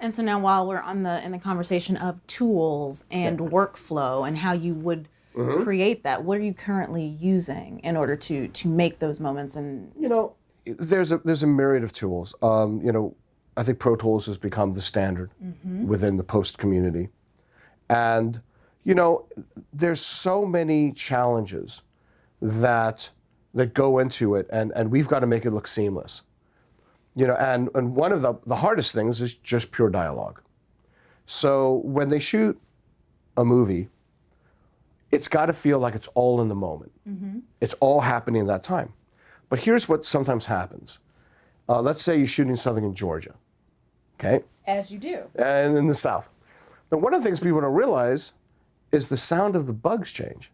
And so now while we're on in the conversation of tools and workflow and how you would create that, what are you currently using in order to make those moments? And there's a myriad of tools. I think Pro Tools has become the standard within the post community. And there's so many challenges that go into it, and we've got to make it look seamless. And one of the hardest things is just pure dialogue. So when they shoot a movie, it's got to feel like it's all in the moment. It's all happening at that time. But here's what sometimes happens. Let's say you're shooting something in Georgia, okay? As you do. And in the South. Now, one of the things people don't realize is the sound of the bugs change.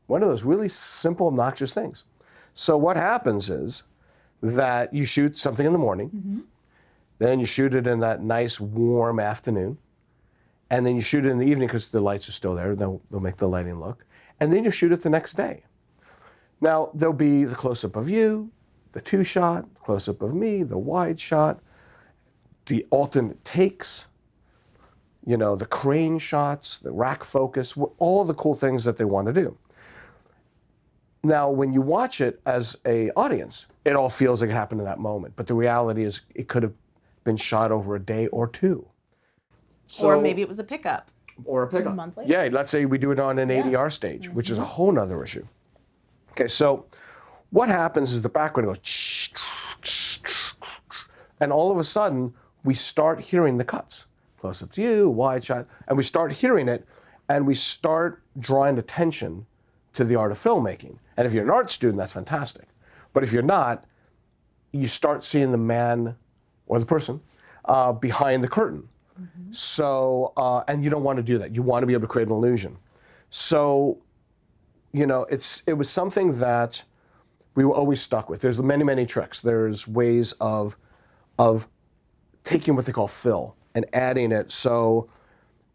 One of those really simple, obnoxious things. So what happens is that you shoot something in the morning, then you shoot it in that nice, warm afternoon, and then you shoot it in the evening because the lights are still there. They'll make the lighting look. And then you shoot it the next day. Now, there'll be the close-up of you, the two-shot, close-up of me, the wide shot, the alternate takes, the crane shots, the rack focus, all the cool things that they want to do. Now, when you watch it as an audience, it all feels like it happened in that moment. But the reality is it could have been shot over a day or two. Or maybe it was a pickup. Or a pickup. A month later. Yeah, let's say we do it on an ADR stage, which is a whole nother issue. Okay, so what happens is the background goes, and all of a sudden, we start hearing the cuts. Close up to you, wide shot, and we start hearing it, and we start drawing attention to the art of filmmaking. And if you're an art student, that's fantastic. But if you're not, you start seeing the man or the person behind the curtain. So, and you don't want to do that. You want to be able to create an illusion. So, it was something that we were always stuck with. There's many, many tricks. There's ways of taking what they call fill and adding it so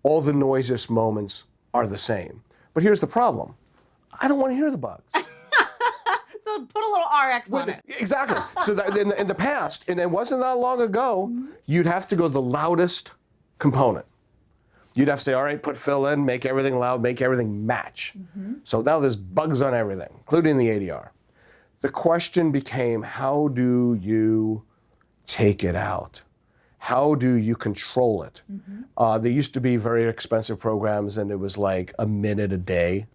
all the noisiest moments are the same. But here's the problem. I don't want to hear the bugs. So put a little RX on it. Exactly. So that in the past, and it wasn't that long ago, you'd have to go the loudest component. You'd have to say, all right, put fill in, make everything loud, make everything match. So now there's bugs on everything, including the ADR. The question became, how do you take it out? How do you control it? There used to be very expensive programs, and it was like a minute a day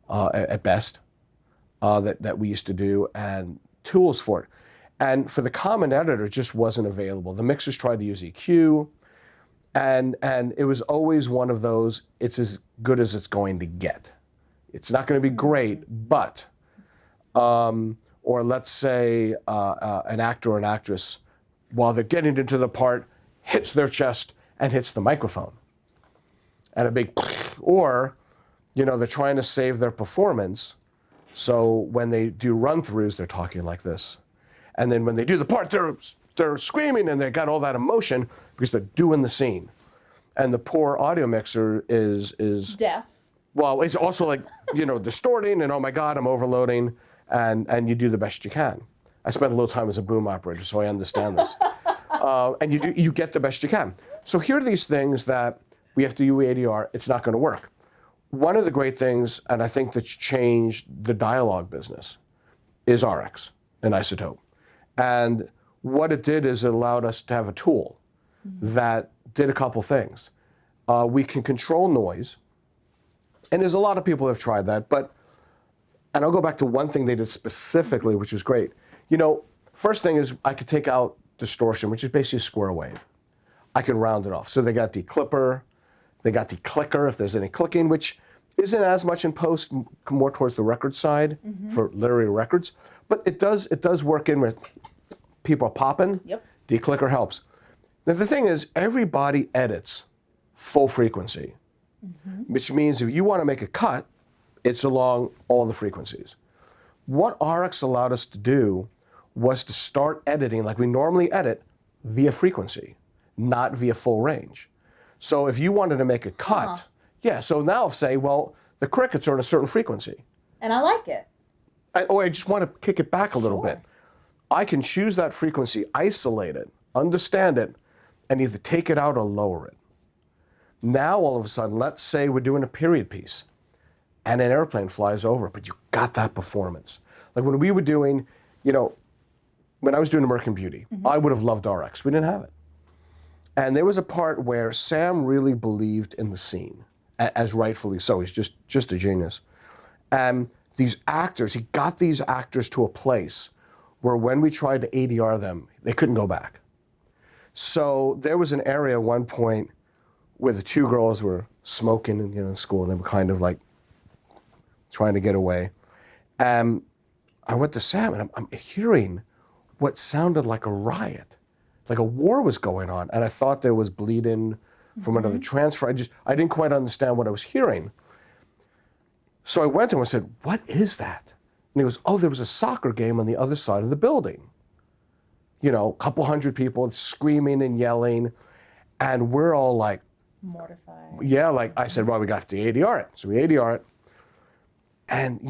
at best that we used to do, and tools for it. And for the common editor, it just wasn't available. The mixers tried to use EQ, and it was always one of those, it's as good as it's going to get. It's not going to be great, but, or let's say an actor or an actress, while they're getting into the part, hits their chest and hits the microphone. And a big, or, they're trying to save their performance, so when they do run-throughs, they're talking like this. And then when they do the part, they're screaming and they got all that emotion because they're doing the scene. And the poor audio mixer is Deaf. Well, it's also like, distorting and oh my God, I'm overloading, and you do the best you can. I spent a little time as a boom operator, so I understand this. And you get the best you can. So here are these things that we have to do ADR, it's not going to work. One of the great things, and I think that's changed the dialogue business, is RX, an isotope. And what it did is it allowed us to have a tool that did a couple things. We can control noise, and there's a lot of people who have tried that, and I'll go back to one thing they did specifically, which was great. First thing is I could take out distortion, which is basically a square wave. I can round it off. So they got declipper, they got declicker if there's any clicking, which isn't as much in post, more towards the record side for literary records, but it does work in where people are popping. Yep. Declicker helps. Now the thing is, everybody edits full frequency, which means if you want to make a cut, it's along all the frequencies. What RX allowed us to do was to start editing like we normally edit via frequency, not via full range. So if you wanted to make a cut, so now say, well, the crickets are at a certain frequency. And I like it. I just want to kick it back a little bit. I can choose that frequency, isolate it, understand it, and either take it out or lower it. Now, all of a sudden, let's say we're doing a period piece and an airplane flies over it, but you got that performance. Like when we were doing, when I was doing American Beauty, I would have loved RX. We didn't have it. And there was a part where Sam really believed in the scene, as rightfully so. He's just a genius. And these actors, he got these actors to a place where when we tried to ADR them, they couldn't go back. So there was an area at one point where the two girls were smoking in school, and they were kind of like trying to get away. And I went to Sam, and I'm hearing what sounded like a riot, like a war was going on. And I thought there was bleeding from another transfer. I didn't quite understand what I was hearing. So I went to him and said, "What is that?" And he goes, "Oh, there was a soccer game on the other side of the building. A couple hundred people screaming and yelling." And we're all like, mortified. Yeah, like I said, well, we got to ADR it. So we ADR it. And,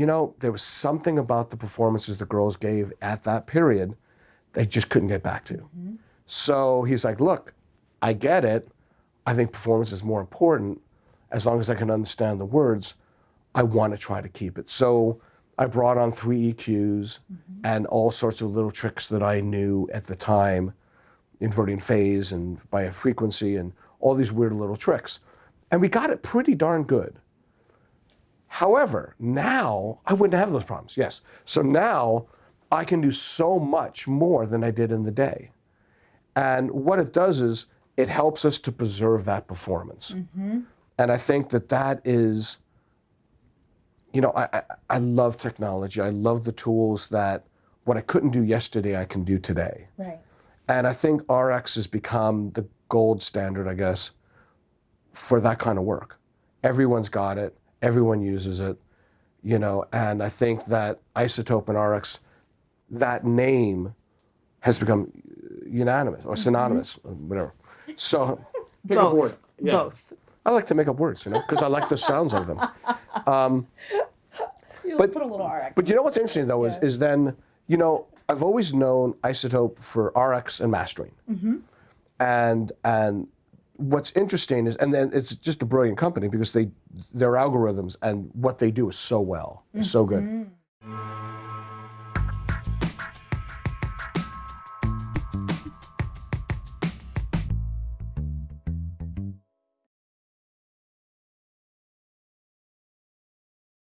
there was something about the performances the girls gave at that period they just couldn't get back to. So he's like, "Look, I get it. I think performance is more important. As long as I can understand the words, I want to try to keep it." So I brought on 3 EQs and all sorts of little tricks that I knew at the time, inverting phase and by a frequency and all these weird little tricks. And we got it pretty darn good. However, now I wouldn't have those problems, yes. So now I can do so much more than I did in the day. And what it does is it helps us to preserve that performance. And I think that is, I love technology. I love the tools that what I couldn't do yesterday, I can do today. Right. And I think RX has become the gold standard, I guess, for that kind of work. Everyone's got it. Everyone uses it, and I think that Isotope and RX, that name has become unanimous or synonymous, or whatever. So, pick up a word. Yeah. Both. I like to make up words, because I like the sounds of them. Put a little RX. But what's interesting though is then, I've always known Isotope for RX and mastering. And what's interesting is, and then it's just a brilliant company because their algorithms and what they do is so well, so good.